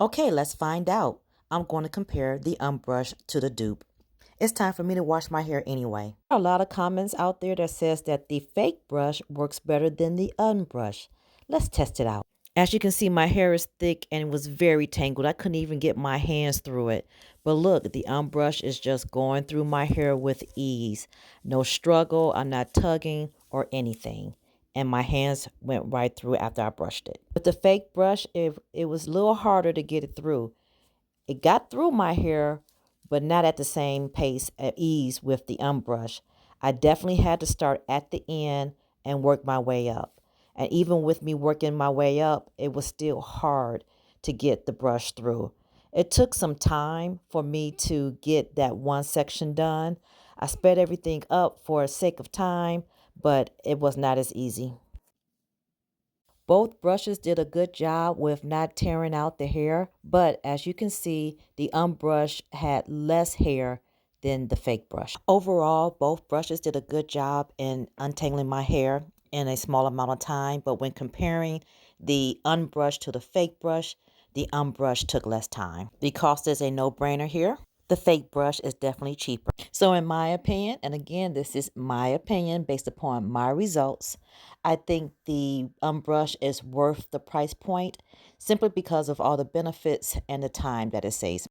Okay, let's find out. I'm going to compare the Unbrush to the Dupe. It's time for me to wash my hair anyway. There are a lot of comments out there that says that the fake brush works better than the Unbrush. Let's test it out. As you can see, my hair is thick and it was very tangled. I couldn't even get my hands through it. But look, the Unbrush is just going through my hair with ease. No struggle, I'm not tugging or anything. And my hands went right through after I brushed it. With the fake brush, it was a little harder to get it through. It got through my hair, but not at the same pace at ease with the Unbrush. I definitely had to start at the end and work my way up. And even with me working my way up, it was still hard to get the brush through. It took some time for me to get that one section done. I sped everything up for the sake of time, but it was not as easy. Both brushes did a good job with not tearing out the hair, but as you can see, the Unbrush had less hair than the fake brush. Overall, both brushes did a good job in untangling my hair in a small amount of time, but when comparing the Unbrush to the fake brush, the Unbrush took less time. The cost is a no-brainer here. The fake brush is definitely cheaper. So in my opinion, and again, this is my opinion based upon my results, I think the Unbrush is worth the price point simply because of all the benefits and the time that it saves.